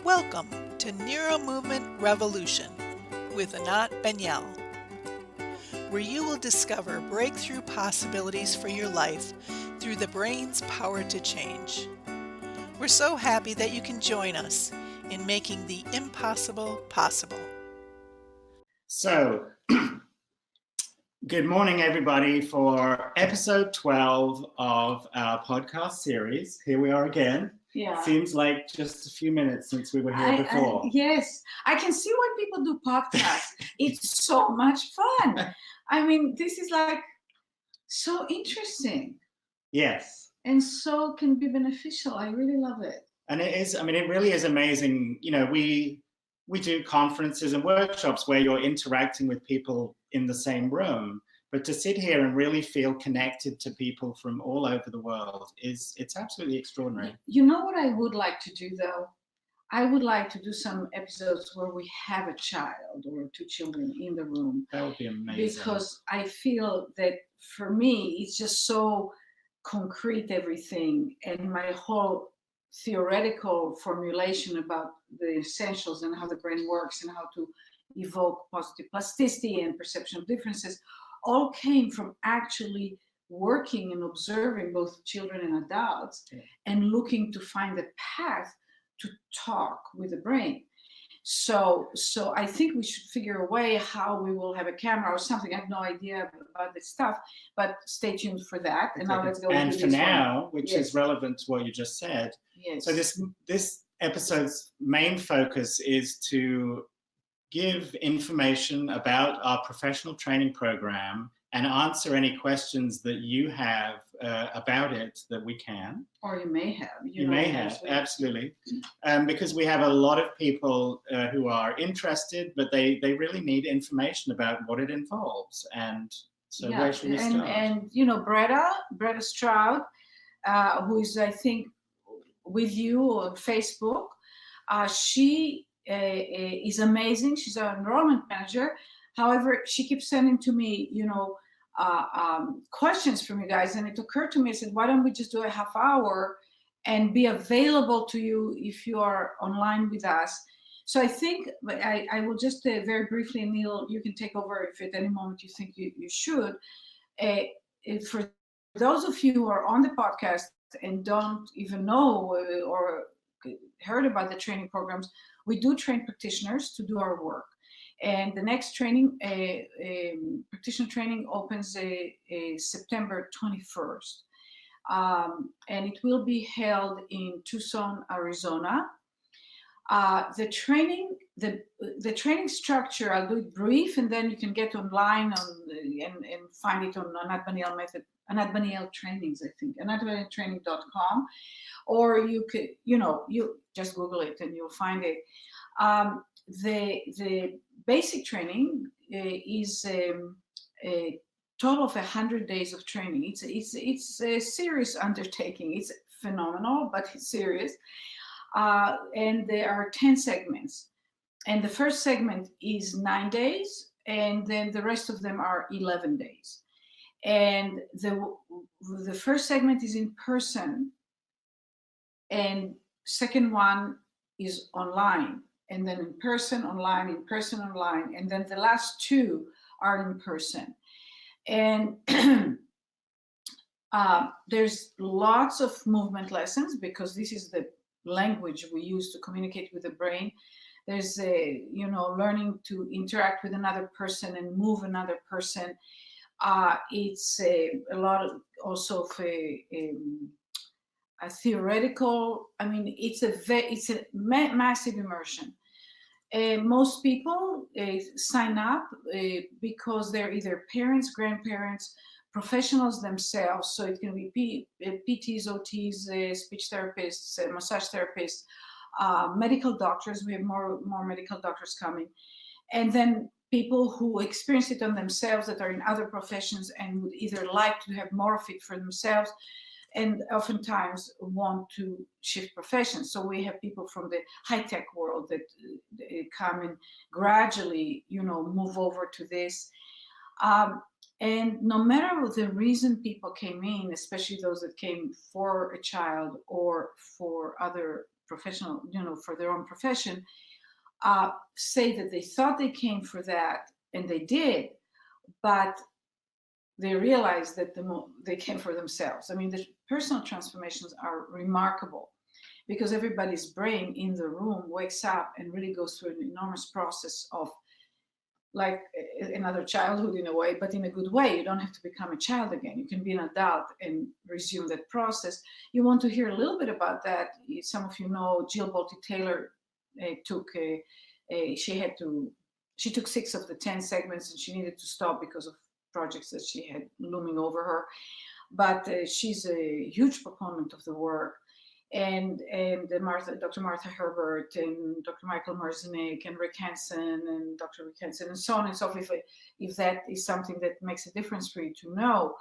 Welcome to NeuroMovement Revolution with Anat Baniel, where you will discover breakthrough possibilities for your life through the brain's power to change. We're so happy that you can join us in making the impossible possible. So, good morning, everybody, for episode 12 of our podcast series. Here we are again. Yeah. Seems like just a few minutes since we were here before. Yes, I can see why people do podcasts. It's so much fun. I mean, this is like so interesting. Yes. And so can be beneficial. I really love it. And it is, it really is amazing. You know, we do conferences and workshops where you're interacting with people in the same room, but to sit here and really feel connected to people from all over the world it's absolutely extraordinary. You know what I would like to do though? I would like to do some episodes where we have a child or two children in the room. That would be amazing. Because I feel that for me, it's just so concrete, everything, and my whole theoretical formulation about the essentials and how the brain works and how to evoke positive plasticity and perception of differences all came from actually working and observing both children and adults and looking to find a path to talk with the brain. So I think we should figure a way how we will have a camera or something. I have no idea about this stuff, but stay tuned for that. And now let's go. And for now, which is relevant to what you just said. Yes. So this episode's main focus is to give information about our professional training program and answer any questions that you have about it that we can. Or you may have. You may have, absolutely. Because we have a lot of people who are interested, but they really need information about what it involves. And so where should we start? And you know, Bretta Stroud, who is, I think, with you on Facebook, she is amazing. She's an enrollment manager. However, she keeps sending to me, questions from you guys. And it occurred to me, I said, why don't we just do a half hour and be available to you if you are online with us? So I think I will just very briefly, Neil, you can take over if at any moment you think you should. For those of you who are on the podcast and don't even know or heard about the training programs, we do train practitioners to do our work. And the next training, practitioner training, opens September 21st. And it will be held in Tucson, Arizona. The training structure, I'll do it brief, and then you can get online and find it on Anat Baniel Method, Anat Baniel Trainings, I think, anatbanieltraining.com, or you could, you just Google it and you'll find it. The basic training is a total of 100 days of training. It's a serious undertaking. It's phenomenal, but it's serious. And there are 10 segments. And the first segment is 9 days, and then the rest of them are 11 days. And the first segment is in person, and second one is online, and then in person, online, and then the last two are in person. And there's lots of movement lessons because this is the language we use to communicate with the brain. There's learning to interact with another person and move another person. It's a lot of also of a theoretical. It's a massive immersion. Most people sign up because they're either parents, grandparents, professionals themselves. So it can be PTs, OTs, speech therapists, massage therapists, medical doctors. We have more medical doctors coming, and then people who experience it on themselves that are in other professions and would either like to have more of it for themselves, and oftentimes want to shift professions. So we have people from the high-tech world that come and gradually, move over to this. And no matter the reason people came in, especially those that came for a child or for other professional, for their own profession, say that they thought they came for that, and they did, but they realized that they came for themselves. I mean, the personal transformations are remarkable because everybody's brain in the room wakes up and really goes through an enormous process of like another childhood in a way, but in a good way. You don't have to become a child again. You can be an adult and resume that process. You want to hear a little bit about that? Some of you know Jill Bolte Taylor she took 6 of the 10 segments, and she needed to stop because of projects that she had looming over her. But she's a huge proponent of the work. And Dr. Martha Herbert and Dr. Michael Marzinek and Rick Hansen and Dr. Rick Hansen and so on and so forth, if that is something that makes a difference for you to know.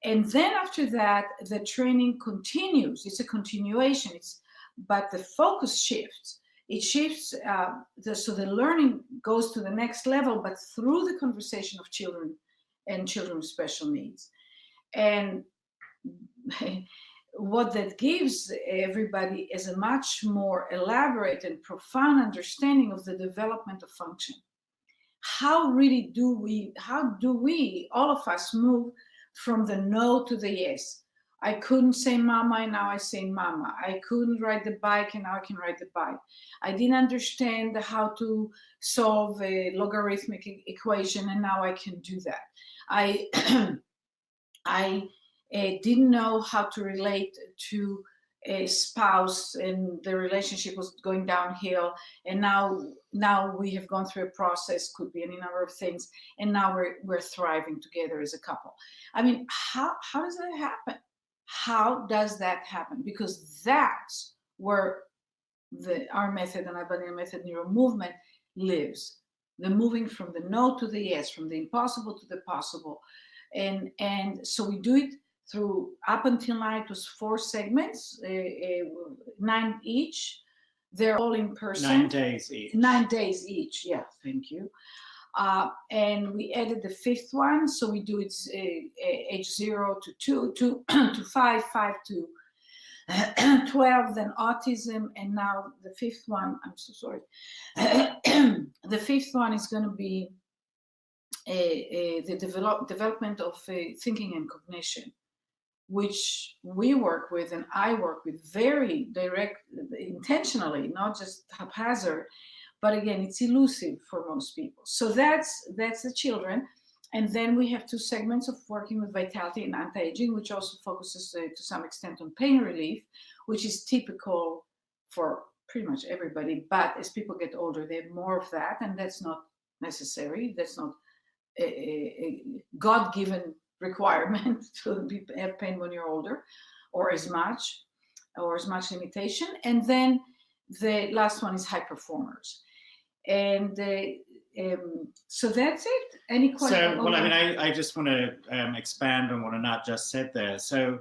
And then after that, the training continues. It's a continuation, but the focus shifts. It shifts, so the learning goes to the next level, but through the conversation of children and children with special needs. And what that gives everybody is a much more elaborate and profound understanding of the development of function. How do we, all of us, move from the no to the yes? I couldn't say mama, and now I say mama. I couldn't ride the bike, and now I can ride the bike. I didn't understand how to solve a logarithmic equation, and now I can do that. I didn't know how to relate to a spouse, and the relationship was going downhill, and now we have gone through a process, could be any number of things, and now we're thriving together as a couple. I mean, how does that happen? How does that happen? Because that's where our method, Anat Baniel Method, NeuroMovement, lives. The moving from the no to the yes, from the impossible to the possible. And so we do it through, up until now, it was 4 segments, 9 each. They're all in person. 9 days each. 9 days each, yeah, thank you. And we added the 5th one, so we do it age 0 to 2, to 5, 5 to 12, then autism, and now the 5th one, I'm so sorry. The 5th one is going to be the development of thinking and cognition, which we work with, and I work with very direct, intentionally, not just haphazard. But again, it's elusive for most people. So that's the children. And then we have 2 segments of working with vitality and anti-aging, which also focuses to some extent on pain relief, which is typical for pretty much everybody. But as people get older, they have more of that, and that's not necessary. That's not a God-given requirement to have pain when you're older, or as much limitation. And then the last one is high performers. And so that's it. Any questions? So, well, I mean, I just want to expand on what Anat just said there. So,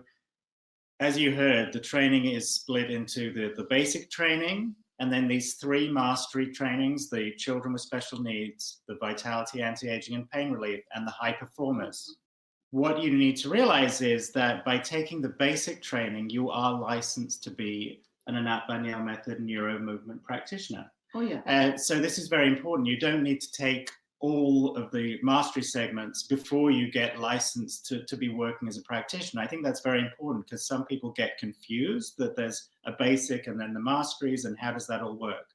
as you heard, the training is split into the basic training, and then these 3 mastery trainings: the children with special needs, the vitality, anti-aging, and pain relief, and the high performers. What you need to realize is that by taking the basic training, you are licensed to be an Anat Baniel Method NeuroMovement practitioner. Oh, yeah. So this is very important. You don't need to take all of the mastery segments before you get licensed to be working as a practitioner. I think that's very important because some people get confused that there's a basic and then the masteries, and how does that all work?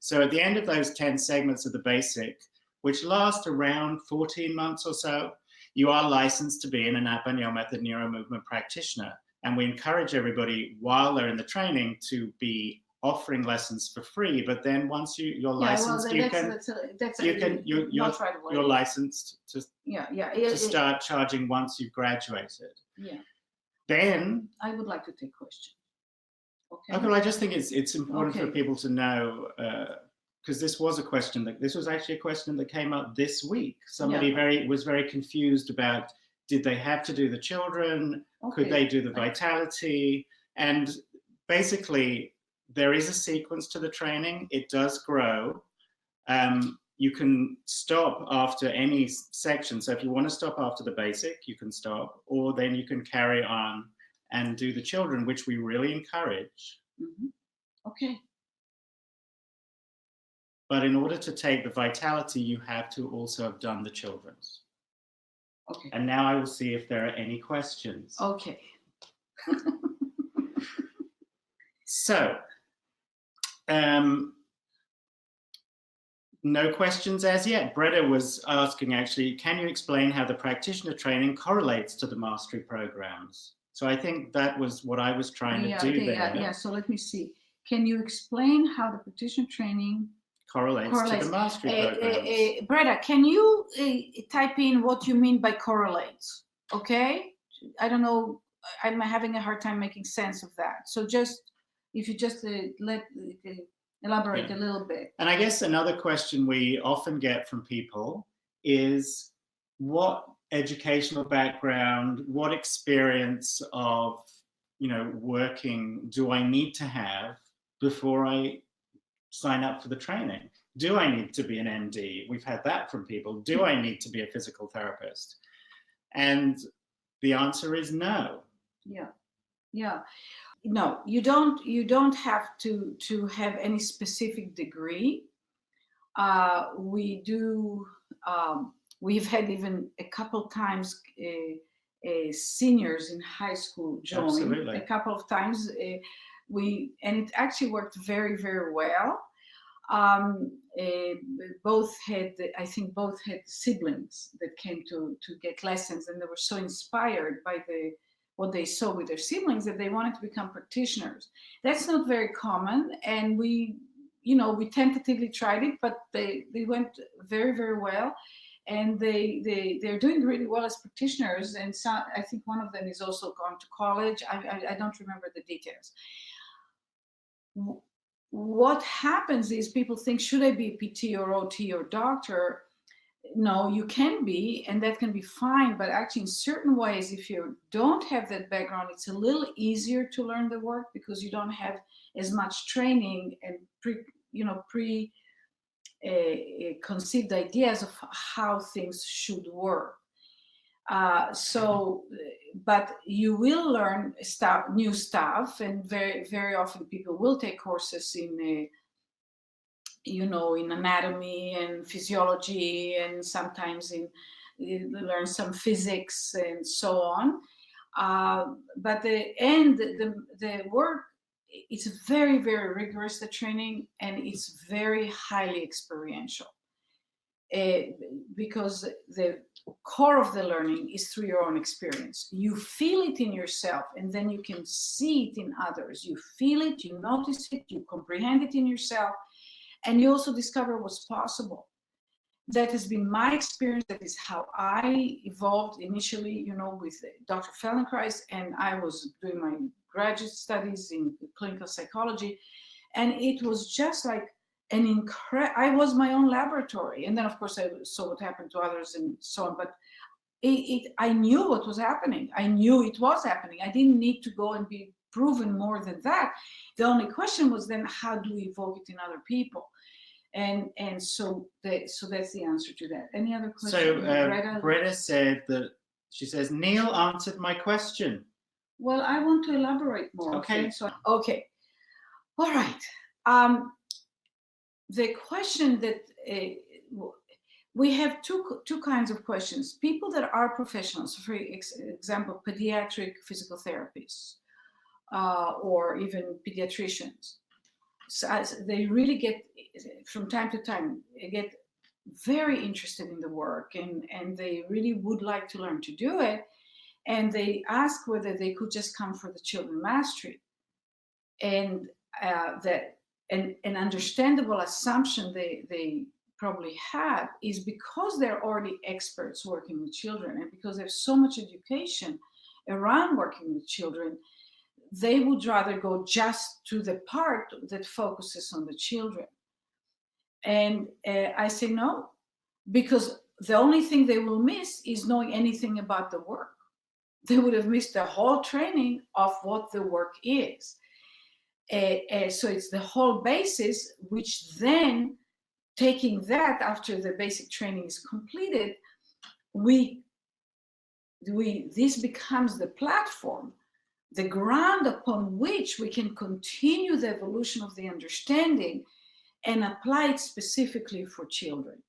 So at the end of those 10 segments of the basic, which last around 14 months or so, you are licensed to be an Anat Baniel Method NeuroMovement practitioner. And we encourage everybody while they're in the training to be offering lessons for free, but then once you're licensed, you're licensed to start charging once you've graduated. Yeah. Then I would like to take questions. Okay. Okay. Well, I just think it's important for people to know, because this was actually a question that came up this week. Somebody was very confused about, did they have to do the children? Could they do the vitality? And basically, there is a sequence to the training. It does grow. you can stop after any section. So if you want to stop after the basic, you can stop, or then you can carry on and do the children, which we really encourage. Mm-hmm. Okay. But in order to take the vitality, you have to also have done the children's. Okay. And now I will see if there are any questions. Okay. So, no questions as yet. Breda was asking, actually, can you explain how the practitioner training correlates to the mastery programs? So I think that was what I was trying to do there. Yeah, so let me see. Can you explain how the practitioner training correlates to the mastery programs? Breda, can you type in what you mean by correlates? Okay? I don't know. I'm having a hard time making sense of that. So just, if you just elaborate a little bit. And I guess another question we often get from people is, what educational background, what experience of, working do I need to have before I sign up for the training? Do I need to be an MD? We've had that from people. Do I need to be a physical therapist? And the answer is no. Yeah. No, you don't have to have any specific degree. We've had even a couple times seniors in high school join. Absolutely. A couple of times. And it actually worked very, very well. Both had siblings that came to get lessons, and they were so inspired by what they saw with their siblings that they wanted to become practitioners. That's not very common, and we tentatively tried it, but they went very, very well, and they're doing really well as practitioners. And so I think one of them is also gone to college. I don't remember the details. What happens is people think, should I be a PT or OT or doctor? No, you can be, and that can be fine. But actually, in certain ways, if you don't have that background, it's a little easier to learn the work because you don't have as much training and conceived ideas of how things should work. But you will learn new stuff, and very, very often people will take courses in anatomy and physiology, and sometimes learn some physics and so on. But the work, it's very, very rigorous, the training, and it's very highly experiential. Because the core of the learning is through your own experience. You feel it in yourself, and then you can see it in others. You feel it, you notice it, you comprehend it in yourself, and you also discover what's possible. That has been my experience. That is how I evolved initially, with Dr. Feldenkrais, and I was doing my graduate studies in clinical psychology, and it was just like I was my own laboratory. And then, of course, I saw what happened to others and so on. But I knew what was happening. I knew it was happening. I didn't need to go and be proven more than that. The only question was then, how do we evoke it in other people? And so that's the answer to that. Any other questions? So Breda said that, she says, Neil answered my question. Well, I want to elaborate more. Okay. Okay. All right. The question that we have two kinds of questions. People that are professionals, for example, pediatric physical therapists, or even pediatricians. So they really get, from time to time, get very interested in the work, and they really would like to learn to do it. And they ask whether they could just come for the children mastery. And an understandable assumption they probably have is, because they're already experts working with children, and because there's so much education around working with children, they would rather go just to the part that focuses on the children. And I say no, because the only thing they will miss is knowing anything about the work. They would have missed the whole training of what the work is. So it's the whole basis, which then taking that after the basic training is completed, this becomes the platform, the ground upon which we can continue the evolution of the understanding and apply it specifically for children.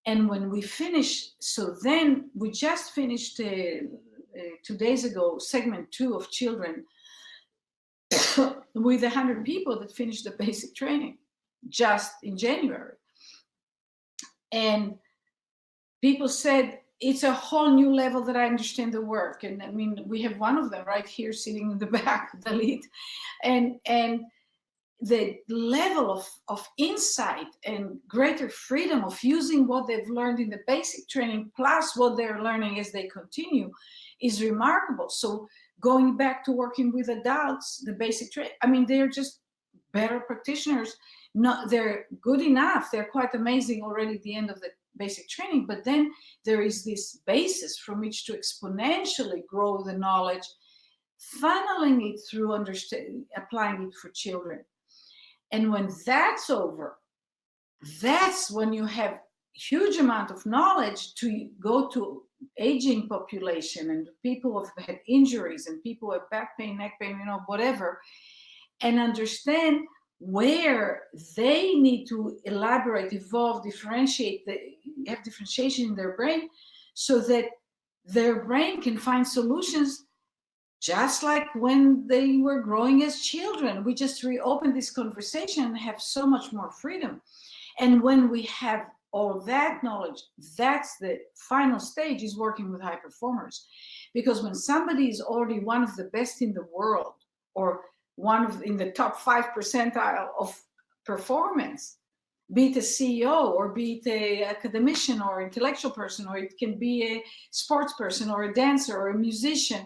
And when we finish, so then we just finished 2 days ago, segment 2 of children with 100 people that finished the basic training just in January. And people said, it's a whole new level that I understand the work. And I mean, we have one of them right here sitting in the back, the lead. And the level of insight and greater freedom of using what they've learned in the basic training plus what they're learning as they continue is remarkable. So going back to working with adults, the basic training, I mean, they're just better practitioners. They're good enough. They're quite amazing already at the end of the basic training, but then there is this basis from which to exponentially grow the knowledge, funneling it through applying it for children. And when that's over, that's when you have huge amount of knowledge to go to aging population and people who have had injuries and people who have back pain, neck pain, whatever, and understand where they need to elaborate, evolve, differentiate, have differentiation in their brain so that their brain can find solutions just like when they were growing as children. We just reopen this conversation and have so much more freedom. And when we have all that knowledge, that's the final stage, is working with high performers. Because when somebody is already one of the best in the world or in the top 5 percentile of performance, be it a CEO or be it a academician or intellectual person, or it can be a sports person or a dancer or a musician,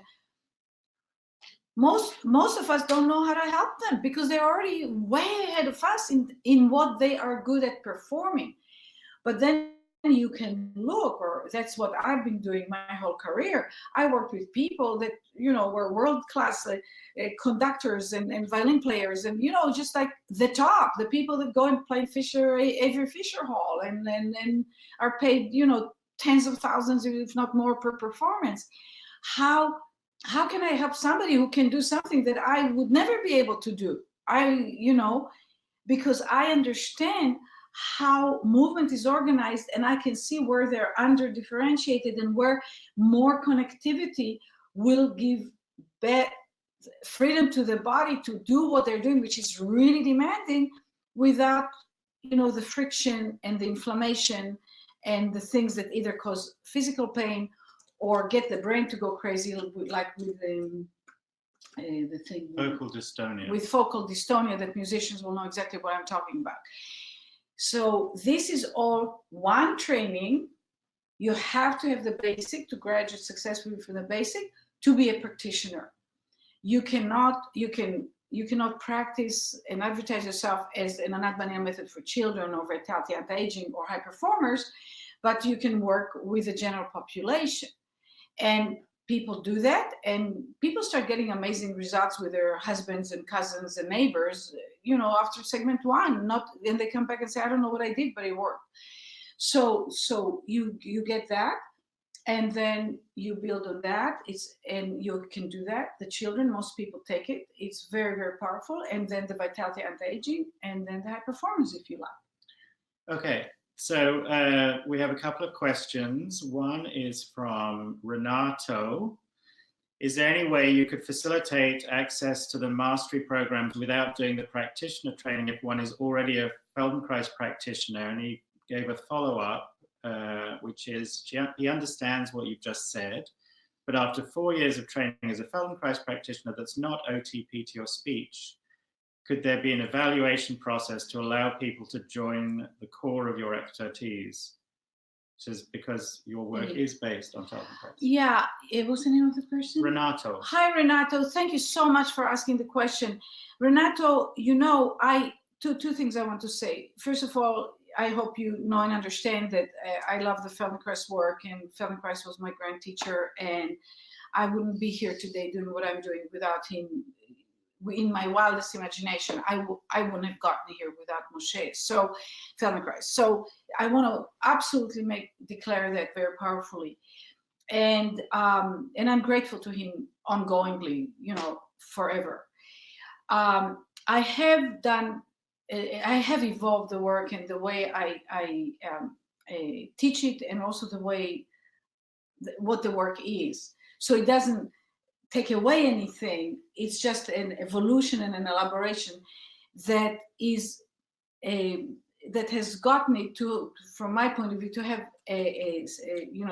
most of us don't know how to help them because they're already way ahead of us in what they are good at performing. But then you can look, or that's what I've been doing my whole career. I worked with people that, were world-class conductors and violin players and, just like the top, the people that go and play Avery Fisher Hall and are paid, tens of thousands, if not more, per performance. How can I help somebody who can do something that I would never be able to do? Because I understand how movement is organized and I can see where they're under differentiated and where more connectivity will give freedom to the body to do what they're doing, which is really demanding, without, the friction and the inflammation and the things that either cause physical pain or get the brain to go crazy, like with the thing focal dystonia. With focal dystonia, that musicians will know exactly what I'm talking about. So this is all one training. You have to have the basic to graduate successfully from the basic to be a practitioner. You cannot practice and advertise yourself as an Anat Baniel Method for children or vitality, anti-aging or high performers, but you can work with the general population. And people do that, and people start getting amazing results with their husbands and cousins and neighbors, after segment 1. Then they come back and say, I don't know what I did, but it worked. So you get that, and then you build on that. And you can do that. The children, most people take it. It's very, very powerful. And then the vitality, anti-aging, and then the high performance, if you like. Okay. So we have a couple of questions. One is from Renato. Is there any way you could facilitate access to the mastery programs without doing the practitioner training if one is already a Feldenkrais practitioner? And he gave a follow-up, which is, he understands what you've just said, but after 4 years of training as a Feldenkrais practitioner that's not OT, PT, or speech, could there be an evaluation process to allow people to join the core of your expertise? Which is because your work is based on Feldenkrais. Yeah, what's the name of the person? Renato. Hi, Renato. Thank you so much for asking the question. Renato, two things I want to say. First of all, I hope you know and understand that I love the Feldenkrais work, and Feldenkrais was my grand teacher, and I wouldn't be here today doing what I'm doing without him in my wildest imagination, I wouldn't have gotten here without Moshe. So, Feldenkrais. So I want to absolutely declare that very powerfully, and I'm grateful to him ongoingly, forever. I have evolved the work and the way I teach it, and also the way what the work is. So it doesn't take away anything. It's just an evolution and an elaboration that has gotten it to, from my point of view, to have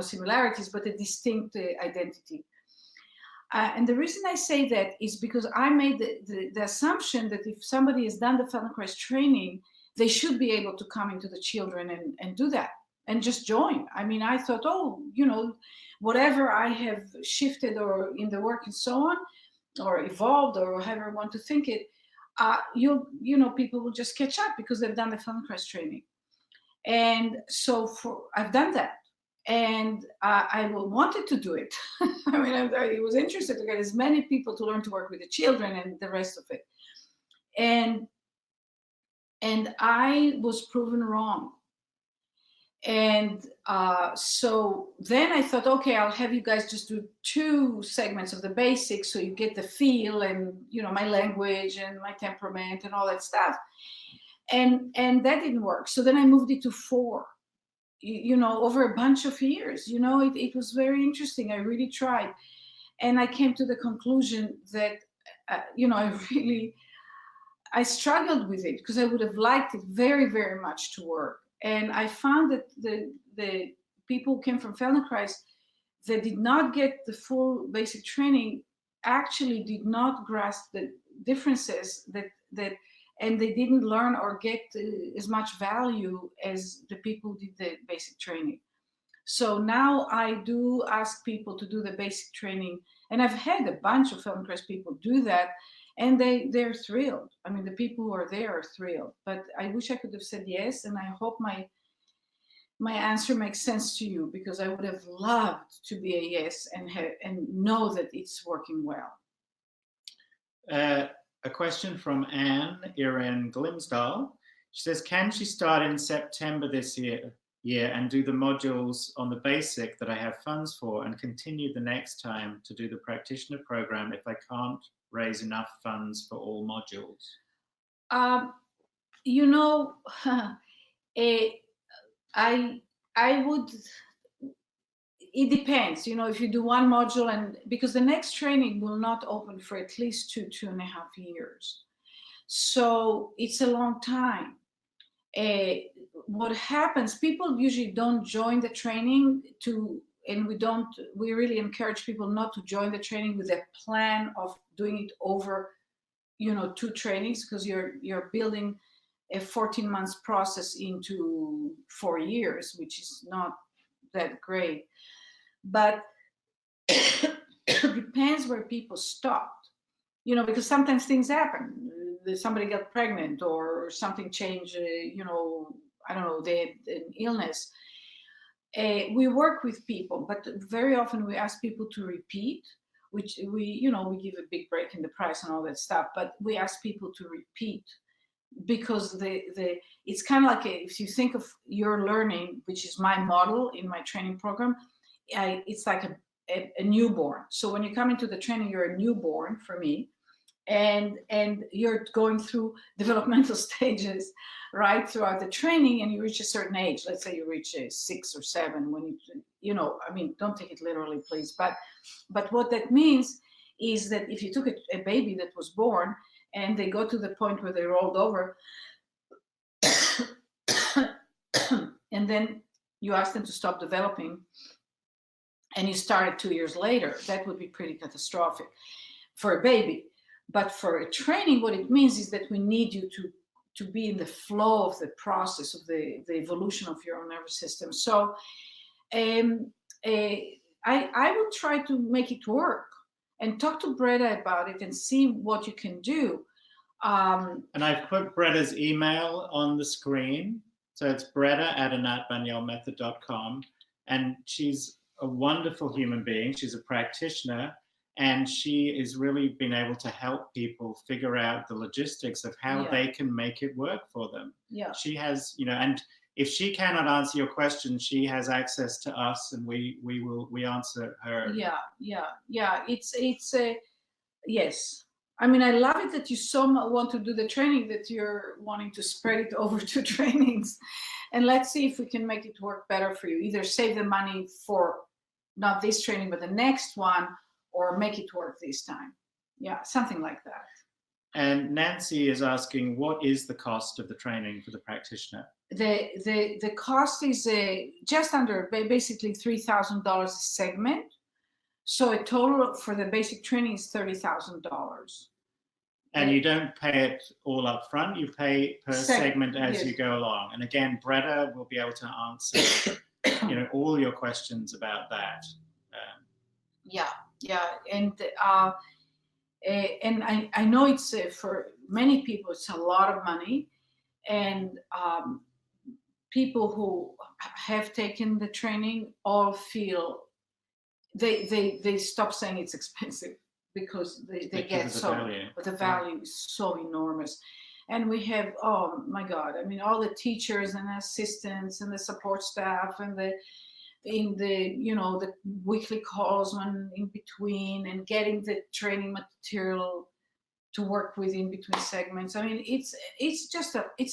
similarities, but a distinct identity. And the reason I say that is because I made the assumption that if somebody has done the Feldenkrais training, they should be able to come into the children and do that and just join. I mean, I thought, whatever I have shifted or in the work and so on, or evolved, or however I want to think it, people will just catch up because they've done the Feldenkrais training. And so I've done that. And I wanted to do it. I mean, I was interested to get as many people to learn to work with the children and the rest of it. And I was proven wrong. And so then I thought, okay, I'll have you guys just do 2 segments of the basics so you get the feel and, my language and my temperament and all that stuff. And that didn't work. So then I moved it to 4. Over a bunch of years, it was very interesting. I really tried. And I came to the conclusion that, I struggled with it because I would have liked it very, very much to work. And I found that the people who came from Feldenkrais that did not get the full basic training actually did not grasp the differences and they didn't learn or get as much value as the people who did the basic training. So now I do ask people to do the basic training, and I've had a bunch of Feldenkrais people do that, and they're thrilled. I mean, the people who are there are thrilled. But I wish I could have said yes, and I hope my answer makes sense to you, because I would have loved to be a yes and know that it's working well. A question from Anne Irene Glimsdahl. She says, can she start in September this year and do the modules on the basic that I have funds for and continue the next time to do the practitioner program if I can't raise enough funds for all modules? I would, it depends, if you do one module, and because the next training will not open for at least 2.5 years. So it's a long time. What happens, people usually don't join the training and we really encourage people not to join the training with a plan of doing it over, 2 trainings, because you're building a 14 months process into 4 years, which is not that great. But it depends where people stopped, because sometimes things happen. Somebody got pregnant or something changed, I don't know, they had an illness. We work with people, but very often we ask people to repeat, which we give a big break in the price and all that stuff, but we ask people to repeat because it's kind of like if you think of your learning, which is my model in my training program, it's like a newborn. So when you come into the training, you're a newborn for me, and you're going through developmental stages right throughout the training, and you reach a certain age. Let's say you reach 6 or 7 when don't take it literally, please, but what that means is that if you took a baby that was born and they go to the point where they rolled over and then you ask them to stop developing and you start it 2 years later, that would be pretty catastrophic for a baby. But for a training, what it means is that we need you to be in the flow of the process of the evolution of your own nervous system. So I would try to make it work and talk to Breda about it and see what you can do. And I've put Breda's email on the screen. So it's breda@anatbanielmethod.com. And she's a wonderful human being. She's a practitioner. And she is really been able to help people figure out the logistics of how they can make it work for them. She has, and if she cannot answer your question, she has access to us, and we answer her. It's yes. I mean, I love it that you so much want to do the training that you're wanting to spread it over to trainings, and let's see if we can make it work better for you. Either save the money for not this training but the next one, or make it work this time. Yeah, something like that. And Nancy is asking, what is the cost of the training for the practitioner? The cost is just under basically $3,000 a segment. So a total for the basic training is $30,000. And you don't pay it all up front, you pay per segment as you go along. And again, Breda will be able to answer all your questions about that. And I know it's for many people it's a lot of money, and people who have taken the training all feel they stop saying it's expensive because they get so value. But the value is so enormous. And we have, oh my God, I mean, all the teachers and assistants and the support staff and the weekly calls when in between, and getting the training material to work with in between segments. I mean, it's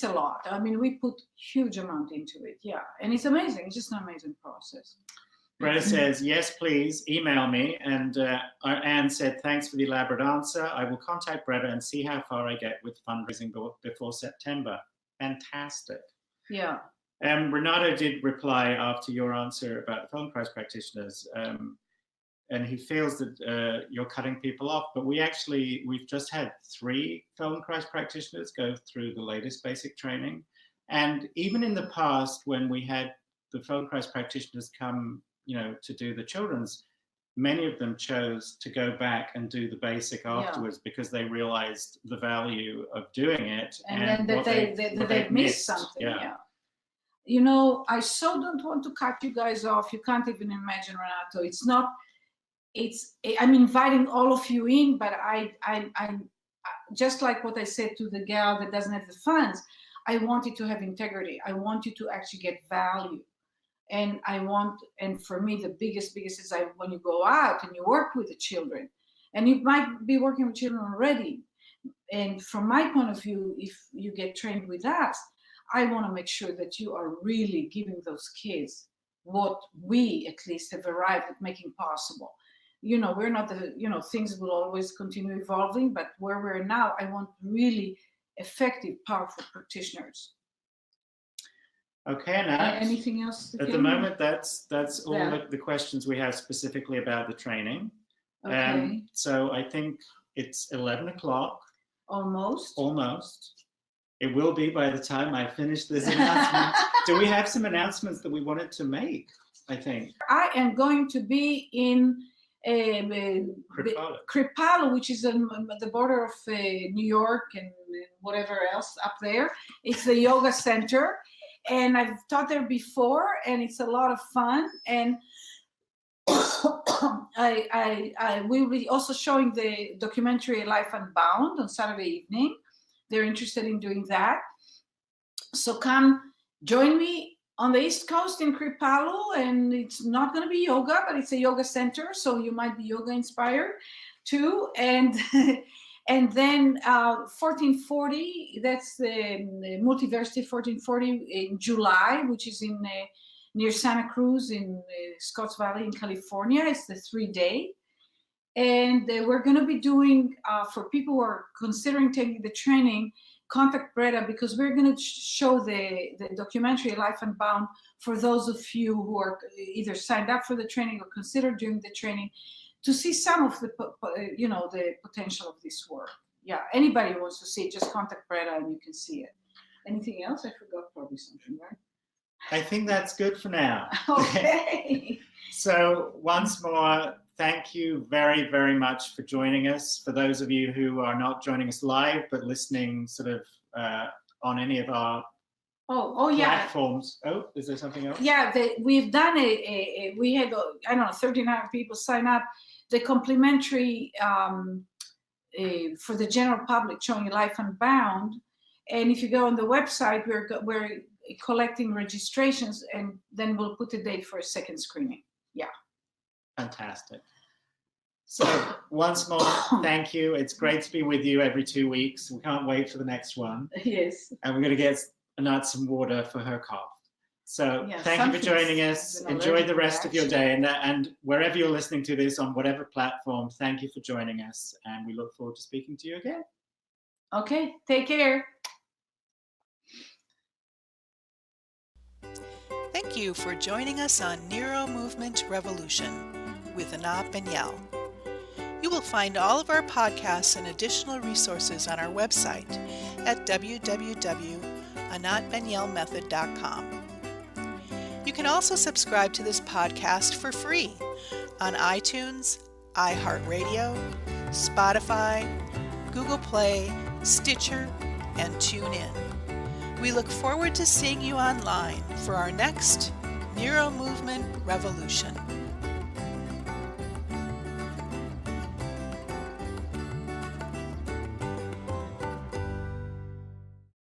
a lot. I mean, we put huge amount into it. Yeah. And it's amazing. It's just an amazing process. Breda says, yes, please email me. And Anne said, thanks for the elaborate answer. I will contact Breda and see how far I get with fundraising before September. Fantastic. Yeah. Renato did reply after your answer about the Feldenkrais practitioners, and he feels that you're cutting people off, but we've just had 3 Feldenkrais practitioners go through the latest basic training. And even in the past, when we had the Feldenkrais practitioners come, to do the children's, many of them chose to go back and do the basic afterwards because they realized the value of doing it and then that they've missed something. Yeah. I so don't want to cut you guys off. You can't even imagine, Renato. I'm inviting all of you in, but I just like what I said to the gal that doesn't have the funds, I want it to have integrity. I want you to actually get value. And for me, the biggest is when you go out and you work with the children, and you might be working with children already. And from my point of view, if you get trained with us, I want to make sure that you are really giving those kids what we at least have arrived at making possible. We're not things will always continue evolving, but where we're now, I want really effective, powerful practitioners. Okay, Anat. Anything else? At the moment, that's all the questions we have specifically about the training. Okay. So I think it's 11 o'clock. Almost. It will be by the time I finish this announcement. Do we have some announcements that we wanted to make, I think? I am going to be in Kripalu, which is on the border of New York and whatever else up there. It's the yoga center. And I've taught there before, and it's a lot of fun. And I will be also showing the documentary Life Unbound on Saturday evening. They're interested in doing that. So come join me on the East Coast in Kripalu, and it's not going to be yoga, but it's a yoga center, so you might be yoga inspired too. And and then 1440, that's the Multiversity 1440 in July, which is in near Santa Cruz in Scotts Valley in California. It's the 3-day. And we're going to be doing, for people who are considering taking the training, contact Breda, because we're going to show the documentary Life Unbound for those of you who are either signed up for the training or consider doing the training, to see some of the potential of this work. Yeah, anybody who wants to see it, just contact Breda and you can see it. Anything else? I forgot probably something, right? I think that's good for now. Okay. So once more, thank you very, very much for joining us. For those of you who are not joining us live, but listening sort of on any of our platforms. Oh, is there something else? Yeah, we've done we had, 1,300 people sign up the complimentary for the general public, showing Life Unbound. And if you go on the website, we're collecting registrations, and then we'll put a date for a second screening. Yeah. Fantastic. So once more, thank you. It's great to be with you every 2 weeks. We can't wait for the next one. Yes. And we're going to get Anat some water for her cough. So yeah, thank you for joining us. Enjoy the rest of your day. And wherever you're listening to this, on whatever platform, thank you for joining us. And we look forward to speaking to you again. Okay, take care. Thank you for joining us on NeuroMovement Revolution with Anat Baniel. You will find all of our podcasts and additional resources on our website at www.anatbanielmethod.com. You can also subscribe to this podcast for free on iTunes, iHeartRadio, Spotify, Google Play, Stitcher, and TuneIn. We look forward to seeing you online for our next NeuroMovement Revolution.